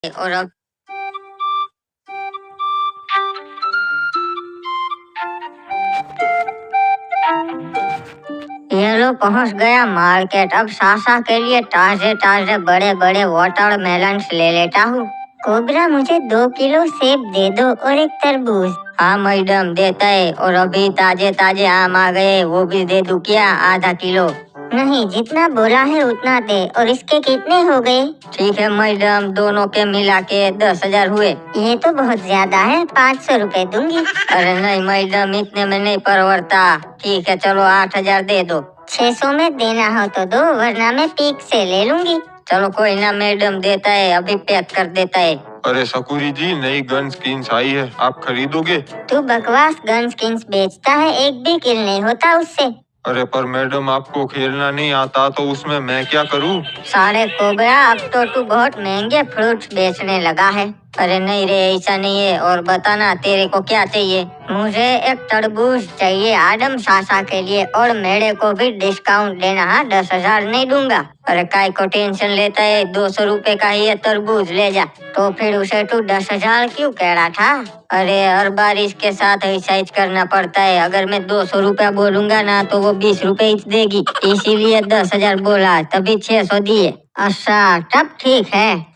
और अब ये लो पहुंच गया मार्केट। अब सासा के लिए ताजे ताजे बड़े बड़े वाटरमेलन ले लेता हूँ। कोबरा, मुझे 2 किलो सेब दे दो और एक तरबूज। हाँ मैडम, देता है। और अभी ताजे ताजे आम आ गए, वो भी दे दूं क्या? आधा किलो। नहीं, जितना बोला है उतना दे। और इसके कितने हो गए? ठीक है मैडम, दोनों के मिला के 10,000 हुए। ये तो बहुत ज्यादा है, 500 रुपए दूंगी। अरे नहीं मैडम, इतने में नहीं परवड़ता। ठीक है चलो 8,000 दे दो। 600 में देना हो तो दो, वरना मैं पीक से ले लूंगी। चलो कोई ना मैडम, देता है, अभी पैक कर देता है। अरे सकूरी जी, नई गन स्किन्स आई है, आप खरीदोगे? तू बकवास गन स्किन्स बेचता है, एक भी किल नहीं होता उससे। अरे पर मैडम, आपको खेलना नहीं आता तो उसमें मैं क्या करूं? सारे कोबरा, अब तो तू बहुत महंगे फ्रूट्स बेचने लगा है। अरे नहीं रे, ऐसा नहीं है। और बताना तेरे को क्या चाहिए? मुझे एक तरबूज चाहिए आदम सासा के लिए, और मेरे को भी डिस्काउंट देना। हाँ, 10,000 नहीं दूंगा। अरे काय को टेंशन लेता है, 200 रुपए का ही ये तरबूज ले जा। तो फिर उसे तू 10,000 क्यों कह रहा था? अरे हर बार इसके साथ ऐसा करना पड़ता है। अगर मैं 200 रुपया बोलूंगा ना तो वो 20 रुपए देगी, इसीलिए 10,000 बोला, तभी 600 दिए। अच्छा तब ठीक है।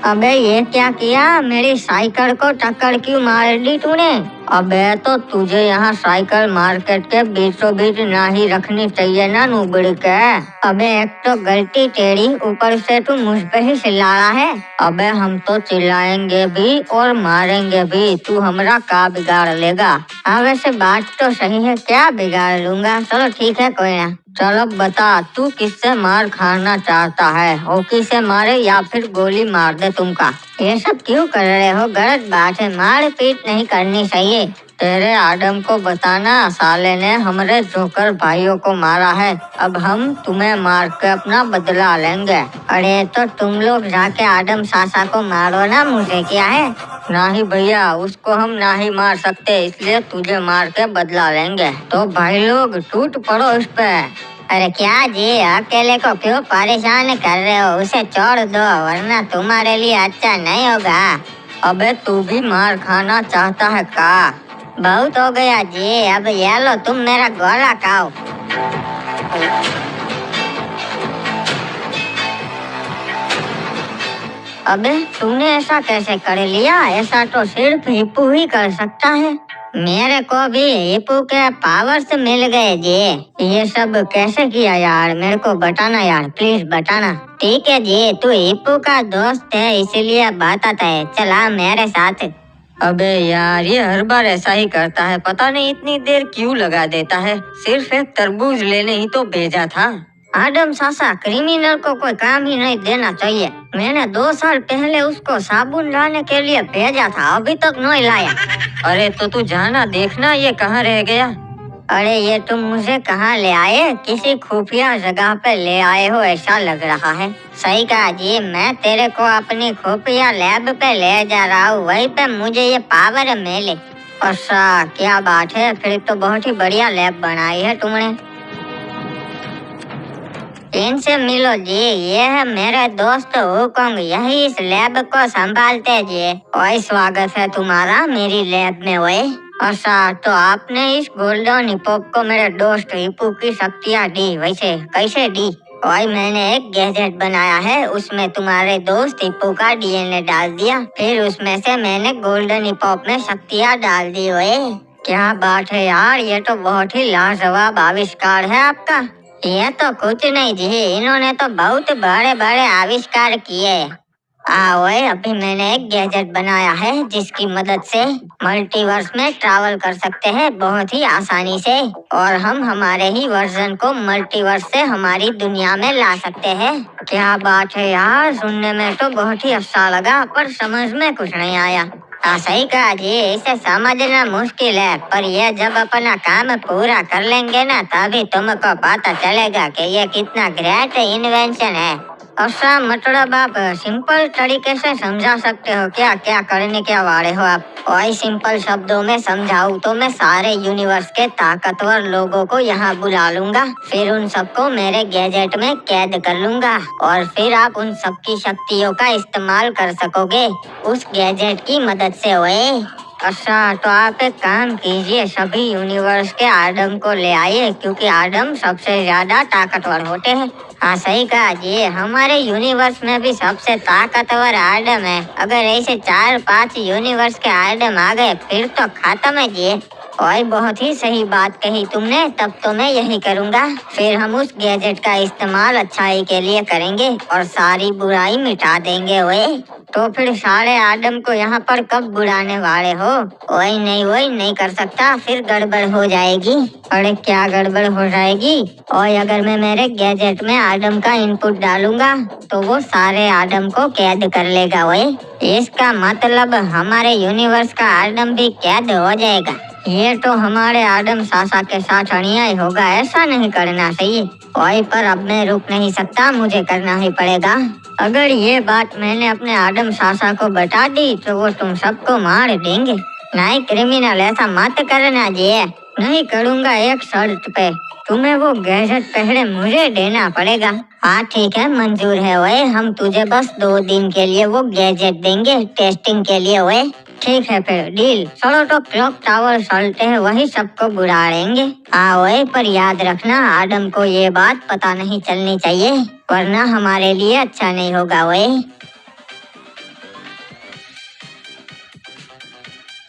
अबे ये क्या किया? मेरी साइकिल को टक्कर क्यों मार दी तूने? अबे तो तुझे यहाँ साइकिल मार्केट के बीचों बीच ना ही रखनी चाहिए ना नुबड़ी के। अबे एक तो गलती तेरी, ऊपर से तू मुझ पे ही चिल्ला रहा है। अबे हम तो चिल्लाएंगे भी और मारेंगे भी, तू हमरा का बिगाड़ लेगा? हाँ वैसे बात तो सही है, क्या बिगाड़ लूंगा? चलो ठीक है कोई ना। चलो बता, तू किससे मार खाना चाहता है? हॉकी से मारे या फिर गोली मार दे तुमका? ये सब क्यों कर रहे हो? गलत बात है, मार पीट नहीं करनी चाहिए। तेरे आदम को बताना, साले ने हमारे जोकर भाइयों को मारा है। अब हम तुम्हें मार के अपना बदला लेंगे। अरे तो तुम लोग जाके आदम सासा को मारो ना, मुझे क्या है? नहीं भैया, उसको हम ना ही मार सकते, इसलिए तुझे मार के बदला लेंगे। तो भाई लोग टूट पड़ो इस पे। अरे क्या जी, अकेले को क्यों परेशान कर रहे हो? उसे छोड़ दो, वरना तुम्हारे लिए अच्छा नहीं होगा। अबे तू भी मार खाना चाहता है का? बहुत हो गया जी, अब ये लो तुम मेरा गोला खाओ। अबे तूने ऐसा कैसे कर लिया? ऐसा तो सिर्फ हिप्पू ही कर सकता है। मेरे को भी हिप्पू के पावर्स मिल गए जी। ये सब कैसे किया यार? मेरे को बताना यार, प्लीज बताना। ठीक है जी, तू हिप्पू का दोस्त है इसीलिए बताता है, चला मेरे साथ। अबे यार, ये हर बार ऐसा ही करता है, पता नहीं इतनी देर क्यों लगा देता है। सिर्फ एक तरबूज लेने ही तो भेजा था। आदम सासा, क्रिमिनल को कोई काम ही नहीं देना चाहिए। मैंने 2 साल पहले उसको साबुन लाने के लिए भेजा था, अभी तक नहीं लाया। अरे तो तू जाना देखना ये कहाँ रह गया। अरे ये तुम मुझे कहाँ ले आए? किसी खुफिया जगह पे ले आए हो ऐसा लग रहा है। सही कहा जी, मैं तेरे को अपनी खुफिया लैब पे ले जा रहा हूँ, वहीं पे मुझे ये पावर मिले। अच्छा क्या बात है, फिर तो बहुत ही बढ़िया लैब बनाई है तुमने। इनसे मिलो जी, ये है मेरे दोस्त हुकुंग, यही इस लैब को संभालते जी। और स्वागत है तुम्हारा मेरी लैब में। वही अच्छा, तो आपने इस गोल्डन हिप्पो को मेरे दोस्त हिप्पू की शक्तियाँ दी, वैसे कैसे दी? और मैंने एक गैजेट बनाया है, उसमें तुम्हारे दोस्त हिप्पू का डीएनए डाल दिया, फिर उसमें से मैंने गोल्डन हिप्पो में शक्तियाँ डाल दी। वही क्या बात है यार, ये तो बहुत ही लाजवाब आविष्कार है आपका। ये तो कुछ नहीं जी, इन्होंने तो बहुत बड़े बड़े आविष्कार किए। ओए, अभी मैंने एक गैजेट बनाया है जिसकी मदद से मल्टीवर्स में ट्रैवल कर सकते हैं बहुत ही आसानी से, और हम हमारे ही वर्जन को मल्टीवर्स से हमारी दुनिया में ला सकते हैं। क्या बात है यार, सुनने में तो बहुत ही अच्छा लगा, पर समझ में कुछ नहीं आया। सही कहा जी, इसे समझना मुश्किल है, पर ये जब अपना काम पूरा कर लेंगे ना, तभी तुमको पता चलेगा कि ये कितना ग्रेट इन्वेंशन है। अच्छा, मतलब आप सिंपल तरीके से समझा सकते हो क्या क्या करने क्या वाले हो आप? और सिंपल शब्दों में समझाऊं तो मैं सारे यूनिवर्स के ताकतवर लोगों को यहाँ बुला लूंगा, फिर उन सबको मेरे गैजेट में कैद कर लूंगा और फिर आप उन सबकी शक्तियों का इस्तेमाल कर सकोगे उस गैजेट की मदद से। ओए अच्छा, तो आप एक काम कीजिए, सभी यूनिवर्स के आदम को ले आइए क्योंकि आदम सबसे ज्यादा ताकतवर होते हैं। हाँ सही कहा जी, हमारे यूनिवर्स में भी सबसे ताकतवर आदम है। अगर ऐसे 4-5 यूनिवर्स के आदम आ गए फिर तो खत्म है जी। और बहुत ही सही बात कही तुमने, तब तो मैं यही करूँगा। फिर हम उस गैजेट का इस्तेमाल अच्छाई के लिए करेंगे और सारी बुराई मिटा देंगे। ओए तो फिर सारे आदम को यहाँ पर कब बुलाने वाले हो? वही नहीं कर सकता, फिर गड़बड़ हो जाएगी। अरे क्या गड़बड़ हो जाएगी? और अगर मैं मेरे गैजेट में आदम का इनपुट डालूंगा तो वो सारे आदम को कैद कर लेगा। ओए इसका मतलब हमारे यूनिवर्स का आदम भी कैद हो जाएगा। ये तो हमारे आदम सासा के साथ अन्याय होगा, ऐसा नहीं करना चाहिए। ओए पर अब मैं रुक नहीं सकता, मुझे करना ही पड़ेगा। अगर ये बात मैंने अपने आदम सासा को बता दी तो वो तुम सबको मार देंगे। नहीं क्रिमिनल, ऐसा मत करना जी। नहीं करूँगा, एक शर्त पे। तुम्हें वो गैजेट पहले मुझे देना पड़ेगा। हाँ ठीक है, मंजूर है। ओए हम तुझे बस 2 दिन के लिए वो गैजेट देंगे टेस्टिंग के लिए। ओए ठीक है फिर डील। चलो तो क्लॉक टावर चलते हैं, वही सबको बुला लेंगे। हाँ ओए पर याद रखना आदम को ये बात पता नहीं चलनी चाहिए, वरना हमारे लिए अच्छा नहीं होगा। ओए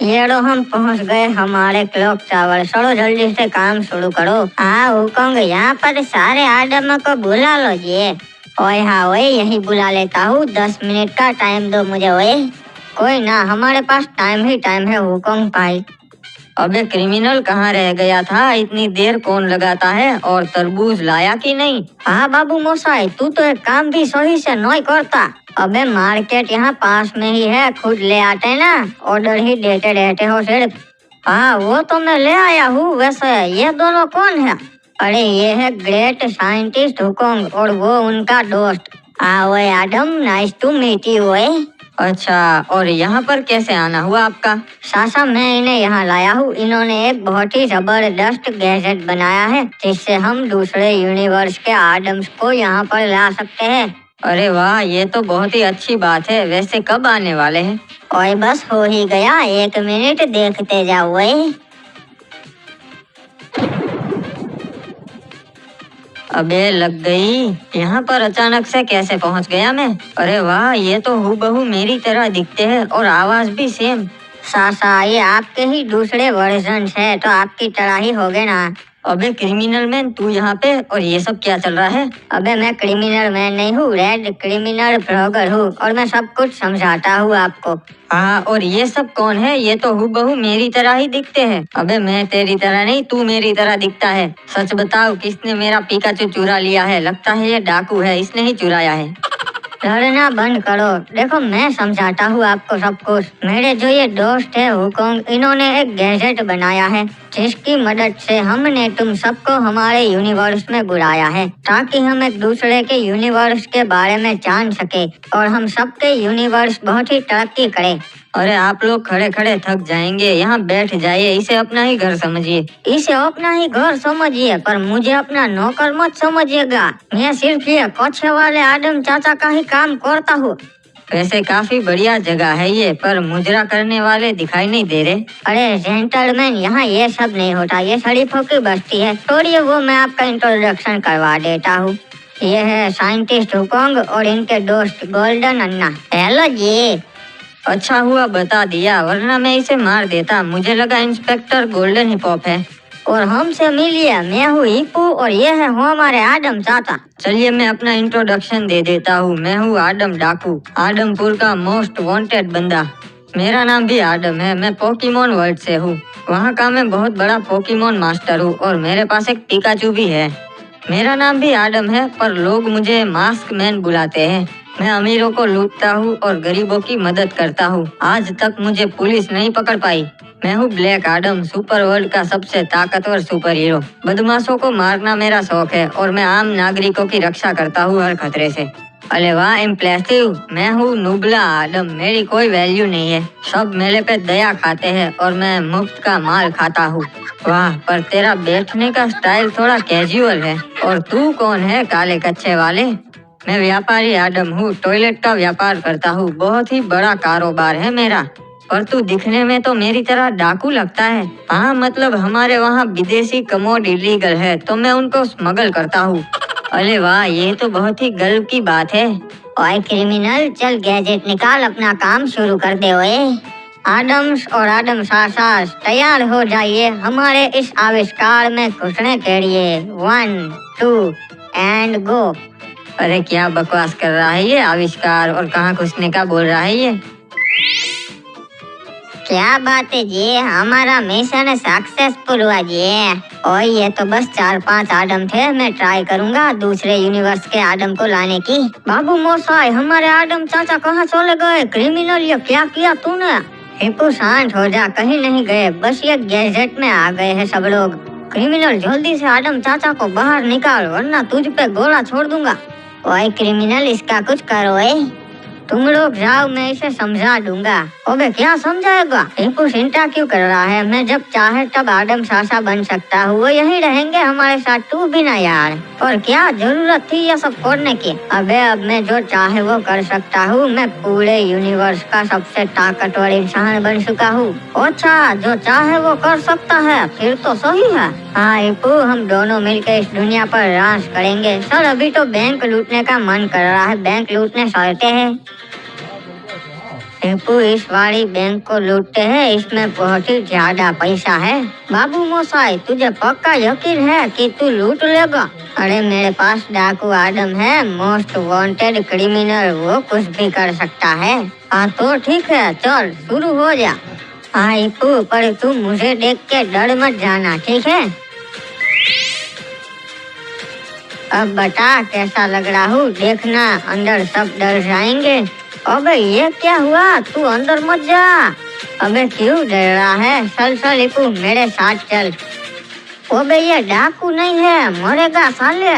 ये लो हम पहुंच गए हमारे क्लॉक टावर। चलो जल्दी से काम शुरू करो। हाँ हुकूंग, यहाँ पर सारे आदम को बुला लो जी। ओए हाँ ओए यही बुला लेता हूँ, 10 मिनट का टाइम दो मुझे। ओए कोई ना, हमारे पास टाइम ही टाइम है हुकूंग भाई। अबे क्रिमिनल कहाँ रह गया था? इतनी देर कौन लगाता है? और तरबूज लाया कि नहीं? हाँ बाबू मोसाई, तू तो एक काम भी सही से नहीं करता। अबे मार्केट यहाँ पास में ही है, खुद ले आते ना, ऑर्डर ही देते रहते हो सिर्फ। हाँ वो तो मैं ले आया हूँ। वैसे ये दोनों कौन है? अरे ये है ग्रेट साइंटिस्ट हुकूंग और वो उनका दोस्त। हाँ ओए आदम, नाइस टू मीट यू। अच्छा, और यहाँ पर कैसे आना हुआ आपका? सासा मैं इन्हें यहाँ लाया हूँ। इन्होंने एक बहुत ही जबरदस्त गैजेट बनाया है जिससे हम दूसरे यूनिवर्स के आदम्स को यहाँ पर ला सकते हैं। अरे वाह, ये तो बहुत ही अच्छी बात है। वैसे कब आने वाले हैं? और बस हो ही गया, 1 मिनट देखते जाओ। अबे लग गई। यहाँ पर अचानक से कैसे पहुँच गया मैं? अरे वाह, ये तो हूबहू मेरी तरह दिखते हैं और आवाज भी सेम। सासा ये आपके ही दूसरे वर्जन है तो आपकी तरह ही हो गए ना। अबे क्रिमिनल मैन, तू यहाँ पे और ये सब क्या चल रहा है? अबे मैं क्रिमिनल मैन नहीं हूँ, रेड क्रिमिनल ब्लॉगर हूँ और मैं सब कुछ समझाता हूँ आपको। हाँ, और ये सब कौन है? ये तो हूबहू मेरी तरह ही दिखते हैं। अबे मैं तेरी तरह नहीं, तू मेरी तरह दिखता है। सच बताओ, किसने मेरा पिकाचू चुरा लिया है? लगता है ये डाकू है, इसने ही चुराया है। लड़ना बंद करो, देखो मैं समझाता हूँ आपको सब कुछ। मेरे जो ये दोस्त है हुकूंग, इन्होंने एक गैजेट बनाया है जिसकी मदद से हमने तुम सबको हमारे यूनिवर्स में बुलाया है ताकि हम एक दूसरे के यूनिवर्स के बारे में जान सके और हम सबके यूनिवर्स बहुत ही तरक्की करे। अरे आप लोग खड़े खड़े थक जाएंगे, यहाँ बैठ जाइए। इसे अपना ही घर समझिए। इसे अपना ही घर समझिए, पर मुझे अपना नौकर मत समझिएगा। मैं सिर्फ ये पीछे वाले आदम चाचा का ही काम करता हूँ। वैसे काफी बढ़िया जगह है ये, पर मुजरा करने वाले दिखाई नहीं दे रहे। अरे जेंटलमैन, यहाँ ये सब नहीं होता, ये शरीफों की बस्ती है। छोड़िए वो, मैं आपका इंट्रोडक्शन करवा देता हूँ। ये है साइंटिस्ट हुकूंग और इनके दोस्त गोल्डन अन्ना। हेलो जी। अच्छा हुआ बता दिया, वरना मैं इसे मार देता। मुझे लगा इंस्पेक्टर गोल्डन हिप हॉप है। और हमसे मिलिए, मैं हूँ हिप्पू और ये है हमारे आदम चाचा। चलिए मैं अपना इंट्रोडक्शन दे देता हूँ। मैं हूँ आदम डाकू, आदमपुर का मोस्ट वांटेड बंदा। मेरा नाम भी आदम है। मैं पोकेमोन वर्ल्ड से हूँ, वहाँ का मैं बहुत बड़ा पोकेमोन मास्टर हूँ और मेरे पास एक पिकाचू भी है। मेरा नाम भी आदम है, पर लोग मुझे मास्क मैन बुलाते हैं। मैं अमीरों को लूटता हूँ और गरीबों की मदद करता हूँ। आज तक मुझे पुलिस नहीं पकड़ पाई। मैं हूँ ब्लैक आदम, सुपर वर्ल्ड का सबसे ताकतवर सुपर हीरो। बदमाशों को मारना मेरा शौक है और मैं आम नागरिकों की रक्षा करता हूँ हर खतरे से। अरे वाह, इम्प्रेसिव। मैं हूँ नुबला आदम, मेरी कोई वैल्यू नहीं है। सब मेरे पे दया खाते हैं और मैं मुफ्त का माल खाता हूँ। वाह, पर तेरा बैठने का स्टाइल थोड़ा कैजुअल है। और तू कौन है काले कच्चे वाले? मैं व्यापारी आदम हूँ, टॉयलेट का व्यापार करता हूँ। बहुत ही बड़ा कारोबार है मेरा। पर तू दिखने में तो मेरी तरह डाकू लगता है। हाँ, मतलब हमारे वहाँ विदेशी कमोड इलीगल है तो मैं उनको स्मगल करता हूँ। अरे वाह, ये तो बहुत ही गर्व की बात है। ओए क्रिमिनल, चल गैजेट निकाल, अपना काम शुरू कर दे। ओए आदम्स और आदम सासास, तैयार हो जाइए हमारे इस आविष्कार में घुसने के लिए। 1 2 एंड गो। अरे क्या बकवास कर रहा है ये आविष्कार, और कहाँ घुसने का बोल रहा है ये? क्या बात है जी, हमारा मिशन सक्सेसफुल हुआ जी। और ये तो बस 4-5 आदम थे, मैं ट्राई करूंगा दूसरे यूनिवर्स के आदम को लाने की। बाबू मोसाई, हमारे आदम चाचा कहाँ चले गए? क्रिमिनल, ये क्या किया तूने? हिप्पू शांत हो जा, कहीं नहीं गए, बस ये गैजेट में आ गए हैं सब लोग। क्रिमिनल, जल्दी से आदम चाचा को बाहर निकाल वरना तुझ पे गोला छोड़ दूंगा। ओए क्रिमिनल, इसका कुछ करो। तुम लोग जाओ, मैं इसे समझा दूंगा। अबे क्या समझाएगा? हिप्पू चिंता क्यों कर रहा है? मैं जब चाहे तब आदम सासा बन सकता हूँ, वो यहीं रहेंगे हमारे साथ, तू भी ना यार। और क्या जरूरत थी ये सब करने की? अबे अब मैं जो चाहे वो कर सकता हूँ, मैं पूरे यूनिवर्स का सबसे ताकतवर इंसान बन चुका हूँ। अच्छा, जो चाहे वो कर सकता है, फिर तो सही है। हाँ हिप्पू, हम दोनों मिलकर इस दुनिया पर राज करेंगे। सर अभी तो बैंक लूटने का मन कर रहा है, बैंक लूटने चलते हैं। हिप्पू, इस वाली बैंक को लूटते हैं, इसमें बहुत ही ज्यादा पैसा है। बाबू मोसाई, तुझे पक्का यकीन है कि तू लूट लेगा? अरे मेरे पास डाकू आदम है, मोस्ट वांटेड क्रिमिनल, वो कुछ भी कर सकता है। हाँ तो ठीक है, चल शुरू हो जा। हाँ हिप्पू, पर तू मुझे देख के डर मत जाना, ठीक है? अब बता कैसा लग रहा हूँ, देखना अंदर सब डर जाएंगे। अबे ये क्या हुआ? तू अंदर मत जा। अबे क्यों डर रहा है? चल चल हिप्पू, मेरे साथ चल। अबे ये डाकू नहीं है, मरेगा साले।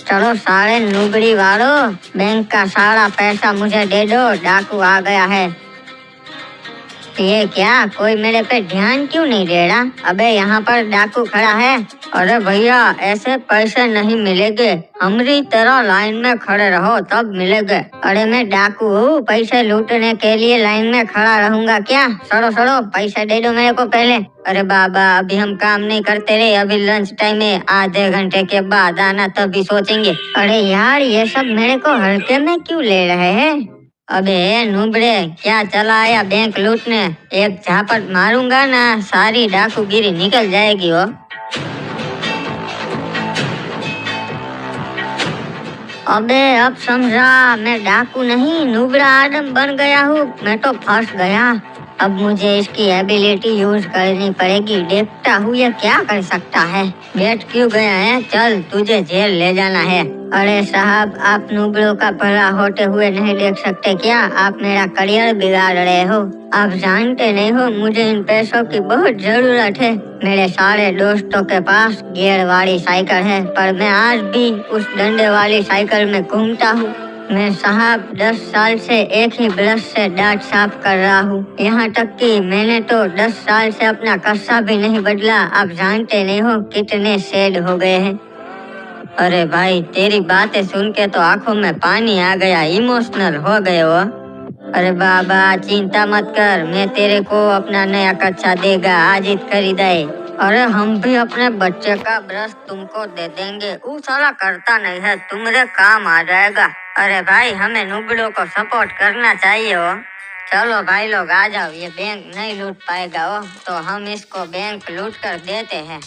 चलो सारे नुबड़ी वालों, बैंक का सारा पैसा मुझे दे दो, डाकू आ गया है। ये क्या, कोई मेरे पे ध्यान क्यों नहीं दे रहा? अबे यहाँ पर डाकू खड़ा है। अरे भैया, ऐसे पैसे नहीं मिलेंगे, हमारी तरह लाइन में खड़े रहो तब मिलेंगे। अरे मैं डाकू हूँ, पैसे लूटने के लिए लाइन में खड़ा रहूंगा क्या? सड़ो सड़ो, पैसे दे दो मेरे को पहले। अरे बाबा, अभी हम काम नहीं करते रे, अभी लंच टाइम है, आधे घंटे के बाद आना तभी सोचेंगे। अरे यार, ये सब मेरे को हल्के में क्यों ले रहे हैं? अबे नुबड़े, क्या चला आया बैंक लूटने? एक झापट मारूंगा ना, सारी डाकूगिरी निकल जाएगी हो। अबे अब समझा, मैं डाकू नहीं नुबड़ा आदम बन गया हूँ। मैं तो फंस गया। अब मुझे इसकी एबिलिटी यूज करनी पड़ेगी, देखता हूँ ये क्या कर सकता है। बैठ क्यों गया है? चल तुझे जेल ले जाना है। अरे साहब, आप नुबड़ों का भला होते हुए नहीं देख सकते क्या? आप मेरा करियर बिगाड़ रहे हो। आप जानते नहीं हो, मुझे इन पैसों की बहुत जरूरत है। मेरे सारे दोस्तों के पास गियर वाली साइकिल है, पर मैं आज भी उस डंडे वाली साइकिल में घूमता हूँ। मैं साहब 10 साल से एक ही ब्रश से दांत साफ कर रहा हूँ। यहाँ तक कि मैंने तो 10 साल से अपना कस्सा भी नहीं बदला। आप जानते नहीं हो कितने शेड हो गए हैं। अरे भाई, तेरी बातें सुन के तो आंखों में पानी आ गया, इमोशनल हो गए हो। अरे बाबा, चिंता मत कर, मैं तेरे को अपना नया कच्चा देगा, आज ही खरीदाए। अरे हम भी अपने बच्चे का ब्रश तुमको दे देंगे, वो साला करता नहीं है, तुम्हारे काम आ जाएगा। अरे भाई, हमें नुबड़ों को सपोर्ट करना चाहिए हो। चलो भाई लोग आ जाओ, ये बैंक नहीं लूट पाएगा हो, तो हम इसको बैंक लूट कर देते हैं।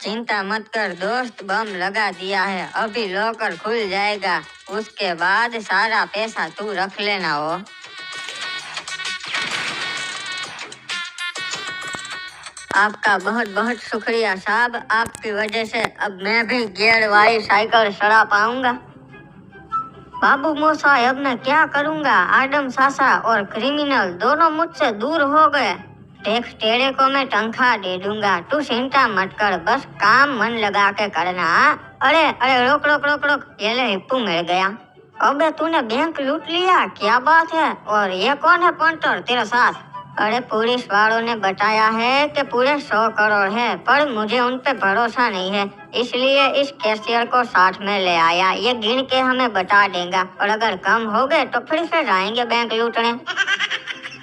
चिंता मत कर दोस्त, बम लगा दिया है, अभी लॉकर खुल जाएगा, उसके बाद सारा पैसा तू रख लेना हो। आपका बहुत बहुत शुक्रिया साहब, आपकी वजह से अब मैं भी गियर वाली साइकिल चला पाऊंगा। बाबू मोसाई, अब मैं क्या करूंगा? आदम सासा और क्रिमिनल दोनों मुझसे दूर हो गए। देख तेरे को मैं तनख्वाह दे दूंगा, तू चिंता मत कर, बस काम मन लगा के करना। अरे अरे रोक रोक रोक रोक, ये ले हिप्पू मिल गया। अबे तूने बैंक लूट लिया, क्या बात है? और ये कौन है पंटर तेरे साथ? अरे पुलिस वालों ने बताया है कि पूरे 100 करोड़ है, पर मुझे उन पे भरोसा नहीं है, इसलिए इस कैशियर को साथ में ले आया। ये गिन के हमें बता देगा, और अगर कम हो गए तो फिर से जाएंगे बैंक लूटने।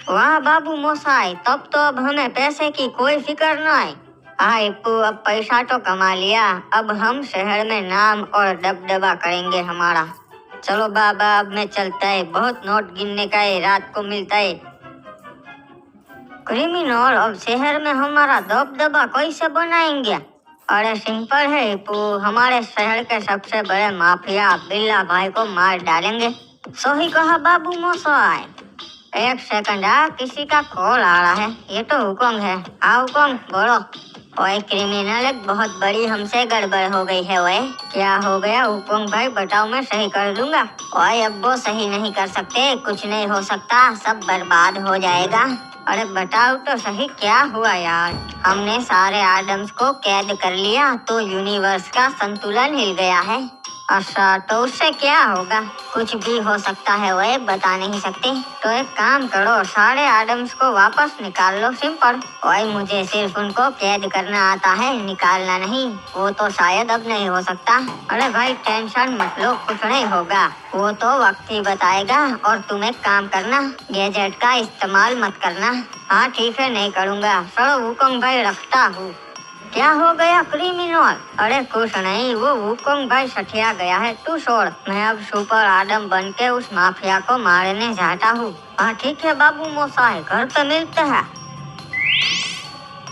वाह बाबू मोसाई, तब तो अब हमें पैसे की कोई फिक्र न है। हाँ हिप्पू, अब पैसा तो कमा लिया, अब हम शहर में नाम और दबदबा करेंगे हमारा। चलो बाबा, अब मैं चलता है, बहुत नोट गिनने का है, रात को मिलता है। क्रिमिनल, अब शहर में हमारा दबदबा कैसे बनाएंगे? अरे सिंपल है हिप्पू, हमारे शहर के सबसे बड़े माफिया बिल्ला भाई को मार डालेंगे। सही कहा बाबू मोसाई। एक सेकंड, किसी का कॉल आ रहा है, ये तो हुकुम है। हाँ हुकुम, बोलो। ओए क्रिमिनल, एक बहुत बड़ी हमसे गड़बड़ हो गई है। ओए क्या हो गया हुकुम भाई, बताओ, मैं सही कर दूंगा। ओए अब वो सही नहीं कर सकते, कुछ नहीं हो सकता, सब बर्बाद हो जाएगा। अरे बताओ तो सही, क्या हुआ यार? हमने सारे एडम्स को कैद कर लिया तो यूनिवर्स का संतुलन हिल गया है। अच्छा, तो उससे क्या होगा? कुछ भी हो सकता है, वह बता नहीं सकते। तो एक काम करो, सारे एडम्स को वापस निकाल लो, सिंपल। ओए मुझे सिर्फ उनको कैद करना आता है, निकालना नहीं। वो तो शायद अब नहीं हो सकता। अरे भाई टेंशन मत लो, कुछ नहीं होगा, वो तो वक्त ही बताएगा। और तुम एक काम करना, गैजेट का इस्तेमाल मत करना। हाँ ठीक है, नहीं करूँगा। चलो हुकुम भाई, रखता हूँ। क्या हो गया क्रिमिनल? अरे कुछ नहीं, वो हुकुम भाई सठिया गया है, तू छोड़। मैं अब सुपर आदम बन के उस माफिया को मारने जाता हूँ। हाँ ठीक है बाबू मोसाई, घर पे मिलते हैं।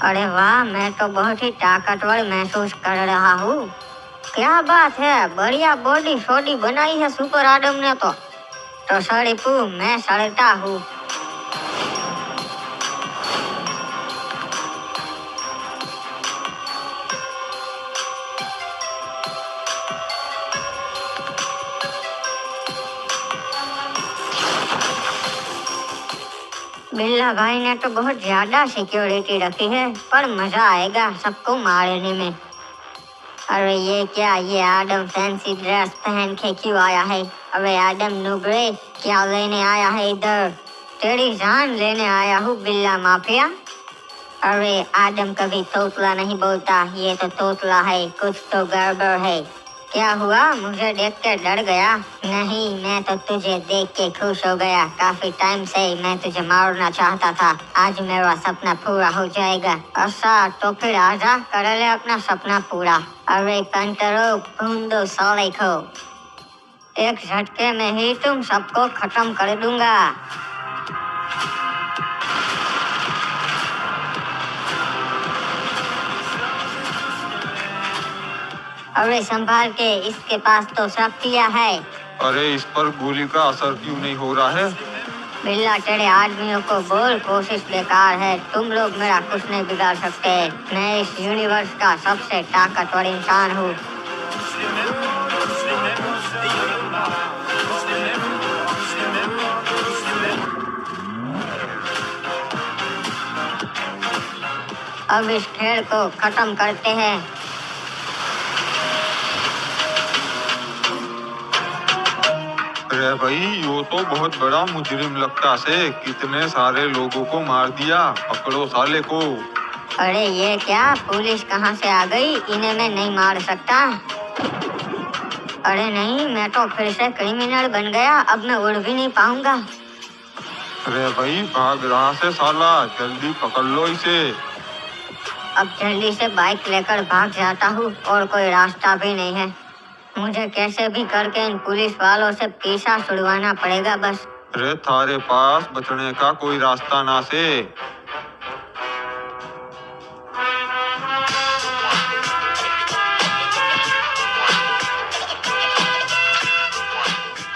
अरे वाह, मैं तो बहुत ही ताकतवर महसूस कर रहा हूँ। क्या बात है, बढ़िया बॉडी शॉडी बनाई है सुपर आदम ने तो सड़ीपू, मैं सड़ता हूँ। बिल्ला भाई ने तो बहुत ज्यादा सिक्योरिटी रखी है, पर मजा आएगा सबको मारने में। अरे ये क्या, ये आदम फैंसी ड्रेस पहन के क्यों आया है? अबे आदम नुबड़े, क्या लेने आया है इधर? तेरी जान लेने आया हूँ बिल्ला माफिया। अरे आदम कभी तोतला नहीं बोलता, ये तो तोतला है, कुछ तो गड़बड़ है। क्या हुआ, मुझे देख के डर गया? नहीं, मैं तो तुझे देख के खुश हो गया। काफी टाइम से मैं तुझे मारना चाहता था, आज मेरा सपना पूरा हो जाएगा। अच्छा, तो फिर आजा, कर ले अपना सपना पूरा। अरे पंटरो, ढूंढो साले को, एक झटके में ही तुम सबको खत्म कर दूंगा। अरे संभाल के, इसके पास तो शक्तियाँ है। अरे इस पर गोली का असर क्यों नहीं हो रहा है? बिल्ला तेरे आदमियों को बोल, कोशिश बेकार है, तुम लोग मेरा कुछ नहीं बिगाड़ सकते। मैं इस यूनिवर्स का सबसे ताकतवर इंसान हूँ। अब इस खेल को खत्म करते हैं। अरे भाई, यो तो बहुत बड़ा मुजरिम लगता से, कितने सारे लोगों को मार दिया, पकड़ो साले को। अरे ये क्या, पुलिस कहाँ से आ गई? इन्हें मैं नहीं मार सकता। अरे नहीं, मैं तो फिर से क्रिमिनल बन गया, अब मैं उड़ भी नहीं पाऊंगा। अरे भाई, भाग रहा से साला, जल्दी पकड़ लो इसे। अब जल्दी से बाइक लेकर भाग जाता हूँ, और कोई रास्ता भी नहीं है। मुझे कैसे भी करके इन पुलिस वालों से पीछा छुड़वाना पड़ेगा बस। अरे थारे पास बचने का कोई रास्ता ना से।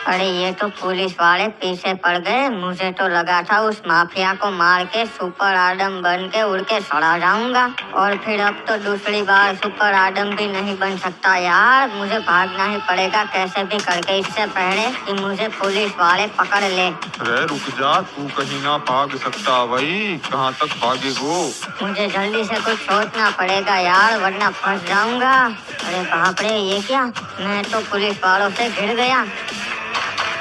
अरे ये तो पुलिस वाले पीछे पड़ गए। मुझे तो लगा था उस माफिया को मार के सुपर आदम बन के उड़ के सड़ा जाऊंगा, और फिर अब तो दूसरी बार सुपर आदम भी नहीं बन सकता यार। मुझे भागना ही पड़ेगा कैसे भी करके, इससे पहले कि मुझे पुलिस वाले पकड़ ले। अरे रुक जा, तू कहीं ना भाग सकता भाई, कहाँ तक भागेगो? मुझे जल्दी से कुछ सोचना पड़ेगा यार, वरना फंस जाऊंगा। अरे बाप रे, ये क्या, मैं तो पुलिस वालों से घिर गया।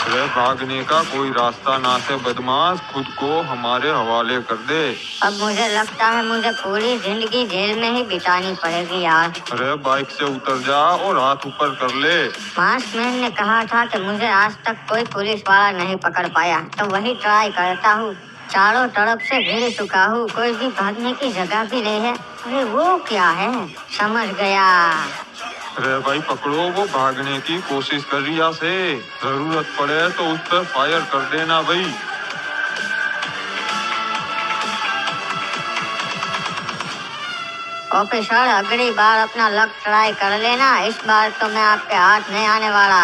अरे भागने का कोई रास्ता ना से बदमाश, खुद को हमारे हवाले कर दे। अब मुझे लगता है मुझे पूरी जिंदगी जेल में ही बितानी पड़ेगी यार। अरे बाइक से उतर जा और हाथ ऊपर कर ले। मास्कमैन ने कहा था कि मुझे आज तक कोई पुलिस वाला नहीं पकड़ पाया, तो वही ट्राई करता हूँ। चारों तरफ से घिर चुका हूँ, कोई भी भागने की जगह भी नहीं है। अरे वो क्या है, समझ गया। अरे भाई पकड़ो, वो भागने की कोशिश कर रिया से, जरूरत पड़े तो उस पर फायर कर देना भाई। ऑफिसर, अगली बार अपना लक ट्राई कर लेना, इस बार तो मैं आपके हाथ नहीं आने वाला।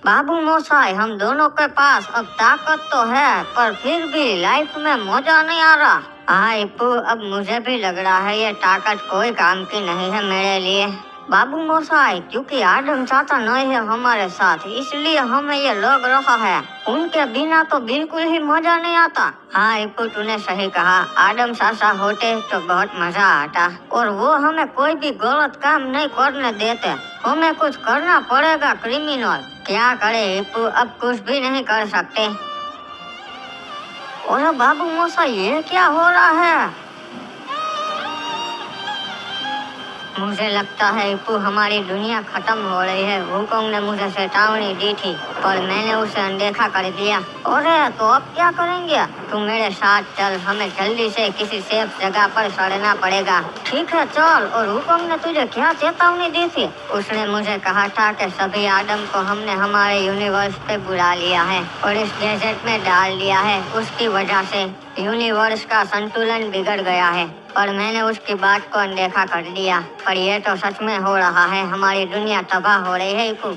बाबू मोसाई, हम दोनों के पास अब ताकत तो है, पर फिर भी लाइफ में मजा नहीं आ रहा। हाँ इप्पू, अब मुझे भी लग रहा है ये ताकत कोई काम की नहीं है मेरे लिए। बाबू मोसाई, क्योंकि आदम चाचा नहीं है हमारे साथ, इसलिए हमें ये लग रहा है। उनके बिना तो बिल्कुल ही मजा नहीं आता। हाँ इप्पू, तूने सही कहा, आदम चाचा होते तो बहुत मजा आता, और वो हमें कोई भी गलत काम नहीं करने देते। हमें कुछ करना पड़ेगा क्रिमिनल। क्या करे इप्पू, अब कुछ भी नहीं कर सकते। और बाबू मोसाई, ये क्या हो रहा है? मुझे लगता है इप्पू, हमारी दुनिया खत्म हो रही है। वुकोंग ने मुझे चेतावनी दी थी और मैंने उसे अनदेखा कर दिया। अरे तो अब क्या करेंगे? तू मेरे साथ चल, हमें जल्दी से किसी सेफ जगह पर सड़ना पड़ेगा। ठीक है चल। और वुकोंग ने तुझे क्या चेतावनी दी थी? उसने मुझे कहा था कि सभी आदम को हमने हमारे यूनिवर्स पे बुला लिया है और इस डेजर्ट में डाल दिया है। उसकी वजह से यूनिवर्स का संतुलन बिगड़ गया है, पर मैंने उसकी बात को अनदेखा कर दिया। पर यह तो सच में हो रहा है, हमारी दुनिया तबाह हो रही है इप्पू।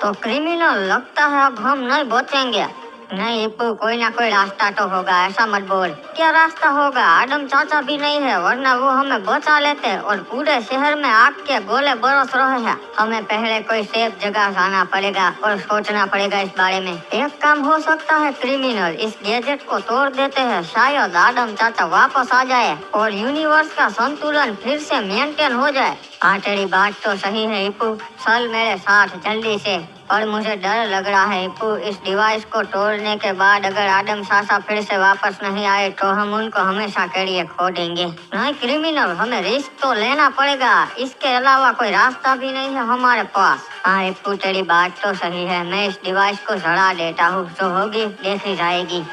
तो क्रिमिनल, लगता है अब हम नहीं बचेंगे। नहीं इप्पू, कोई ना कोई रास्ता तो होगा, ऐसा मत बोल। क्या रास्ता होगा? आदम चाचा भी नहीं है, वरना वो हमें बचा लेते, और पूरे शहर में आग के गोले बरस रहे हैं। हमें पहले कोई सेफ जगह जाना पड़ेगा और सोचना पड़ेगा इस बारे में। एक काम हो सकता है क्रिमिनल, इस गैजेट को तोड़ देते हैं, शायद आदम चाचा वापस आ जाए और यूनिवर्स का संतुलन फिर से मेंटेन हो जाए। हाँ तेरी बात तो सही है इप्पू, चल मेरे साथ जल्दी से। और मुझे डर लग रहा है इप्पू, इस डिवाइस को तोड़ने के बाद अगर आदम चाचा फिर से वापस नहीं आए तो हम उनको हमेशा के लिए खो देंगे। नहीं क्रिमिनल, हमें रिस्क तो लेना पड़ेगा, इसके अलावा कोई रास्ता भी नहीं है हमारे पास। हाँ इप्पू, तेरी बात तो सही है, मैं इस डिवाइस को जला देता हूँ, जो होगी देखी जाएगी।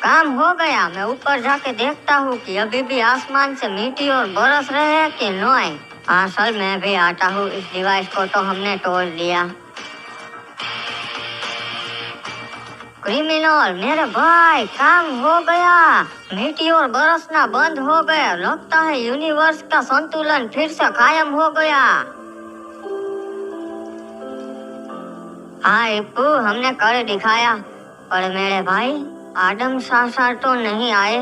काम हो गया। मैं ऊपर जाके देखता हूँ कि अभी भी आसमान से मीटियोर बरस रहे हैं कि नहीं। हाँ सर, मैं भी आता हूँ। इस डिवाइस को तो हमने तोड़ दिया। क्रिमिनल, मेरे भाई, काम हो गया। मीटियोर बरसना बंद हो गया। लगता है यूनिवर्स का संतुलन फिर से कायम हो गया। हाँ इप्पू, हमने कर दिखाया। पर मेरे भाई, आदम चाचा तो नहीं आए।